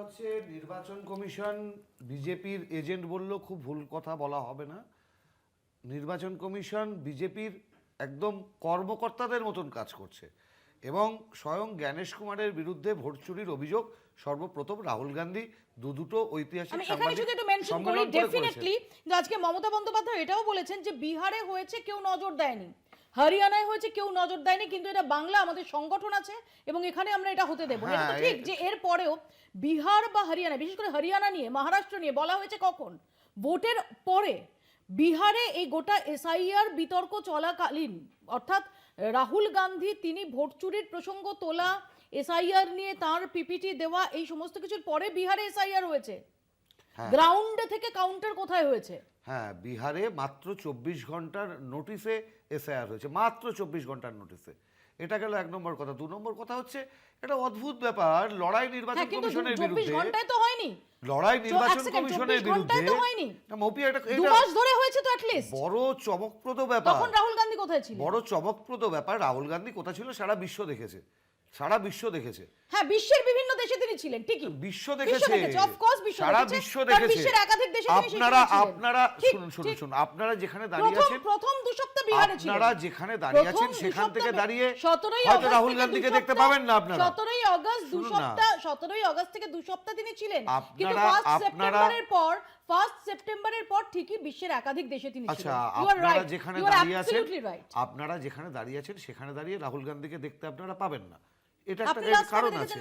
হচ্ছে নির্বাচন কমিশন বিজেপির এজেন্ট বললেও খুব ভুল কথা বলা হবে না। নির্বাচন কমিশন বিজেপির একদম কর্মকর্তাদের মতন কাজ করছে এবং স্বয়ং জ্ঞানেশ কুমারের বিরুদ্ধে ভোট চুরির অভিযোগ সর্বপ্রথম রাহুল গান্ধী দুটো ঐতিহাসিক আমি এখানে শুধু একটু মেনশন করি ডেফিনেটলি আজকে মমতা বন্দ্যোপাধ্যায় এটাও বলেছেন যে বিহারে হয়েছে কেউ নজর দেয়নি, হরিয়ানায় হয়েছে কেউ নজর দেয়নি, কিন্তু এটা বাংলা, আমাদের সংগঠন আছে এবং এখানে আমরা এটা হতে দেব না। এটা তো ঠিক যে এর পরেও বিহার বা হরিয়ানা, বিশেষ করে হরিয়ানা নিয়ে, মহারাষ্ট্র নিয়ে বলা হয়েছে কখন ভোটের পরে। বিহারে এই গোটা এসআইআর বিতর্ক চলাকালীন, অর্থাৎ রাহুল গান্ধী তিনি ভোট চুরির প্রসঙ্গ তোলা, এসআইআর নিয়ে তার পিপিটি দেওয়া, এই সমস্ত কিছুর পরে বিহারে এসআইআর হয়েছে। গ্রাউন্ডে থেকে কাউন্টার কোথায় হয়েছে? হ্যাঁ, বিহারে মাত্র 24 ঘন্টার নোটিশে এসআইআর হয়েছে, মাত্র 24 ঘন্টার নোটিশে। এটা গেল এক নম্বর কথা। 2 নম্বর কথা হচ্ছে এটা অদ্ভুত ব্যাপার, লড়াই নির্বাচন কমিশনের বিরুদ্ধে। 24 ঘন্টায় তো হয়নি, লড়াই নির্বাচন কমিশনের বিরুদ্ধে না মপি, এটা 2 মাস ধরে হয়েছে তো অ্যাটলিস্ট। বড় চমকপ্রদ ব্যাপার। তখন রাহুল গান্ধী কোথায় ছিল? বড় চমকপ্রদ ব্যাপার, রাহুল গান্ধী কোথায় ছিল সারা বিশ্ব দেখেছে, সারা বিশ্ব দেখেছে। হ্যাঁ, বিশ্বের বিভিন্ন দেশে তিনি ছিলেন, ঠিকই বিশ্ব দেখেছে, অফ কোর্স বিশ্ব সারা দেখেছে, বিশ্ব দেখেছে। বিশ্বের একাধিক দেশে তিনি আপনারা শুনুন, আপনারা যেখানে দাঁড়িয়ে আছেন, প্রথম 2 সপ্তাহ বিহারে ছিলেন, আপনারা যেখানে দাঁড়িয়ে আছেন সেখান থেকে দাঁড়িয়ে 17ই হয়তো রাহুল গান্ধীকে দেখতে পাবেন না। আপনারা 17ই আগস্ট 2 সপ্তাহ, 17ই আগস্ট থেকে 2 সপ্তাহ তিনি ছিলেন, কিন্তু ফার্স্ট সেপ্টেম্বরের পর ঠিকই বিশ্বের একাধিক দেশে তিনি ছিলেন। আপনারা যেখানে দাঁড়িয়ে আছেন, আপনারা যেখানে দাঁড়িয়ে আছেন সেখানে দাঁড়িয়ে রাহুল গান্ধীকে দেখতে আপনারা পাবেন না। এটা একটা কারণ আছে,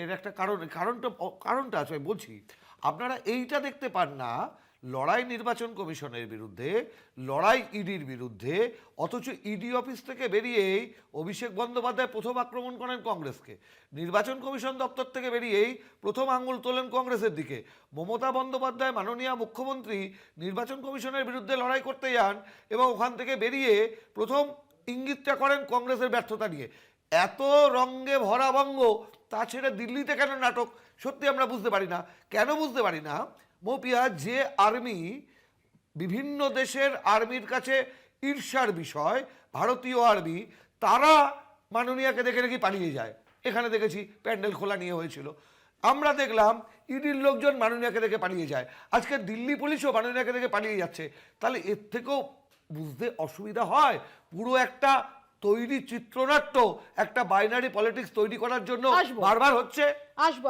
এর একটা কারণটা আছে, আমি বলছি। আপনারা এইটা দেখতে পান না, লড়াই নির্বাচন কমিশনের বিরুদ্ধে, লড়াই ইডির বিরুদ্ধে, অথচ ইডি অফিস থেকে বেরিয়েই অভিষেক বন্দ্যোপাধ্যায় প্রথম আক্রমণ করেন কংগ্রেসকে। নির্বাচন কমিশন দপ্তর থেকে বেরিয়েই প্রথম আঙুল তোলেন কংগ্রেসের দিকে। মমতা বন্দ্যোপাধ্যায় মাননীয় মুখ্যমন্ত্রী নির্বাচন কমিশনের বিরুদ্ধে লড়াই করতে যান এবং ওখান থেকে বেরিয়ে প্রথম ইঙ্গিতটা করেন কংগ্রেসের ব্যর্থতা নিয়ে। এত রঙ্গে ভরা বঙ্গ, তা ছেড়ে দিল্লিতে কেন নাটক, সত্যি আমরা বুঝতে পারি না। কেন বুঝতে পারি না মৌপিয়া, যে আর্মি বিভিন্ন দেশের আর্মির কাছে ঈর্ষার বিষয়, ভারতীয় আর্মি, তারা মাননীয়াকে দেখে নাকি পালিয়ে যায়। এখানে দেখেছি প্যান্ডেল খোলা নিয়ে হয়েছিল, আমরা দেখলাম ইডির লোকজন মাননীয়াকে দেখে পালিয়ে যায়, আজকে দিল্লি পুলিশও মাননীয়াকে দেখে পালিয়ে যাচ্ছে। তাহলে এর থেকেও বুঝতে অসুবিধা হয়, পুরো একটা তৈরি চিত্রনাট্য, একটা বাইনারি পলিটিক্স তৈরি করার জন্য বারবার হচ্ছে। আসবো।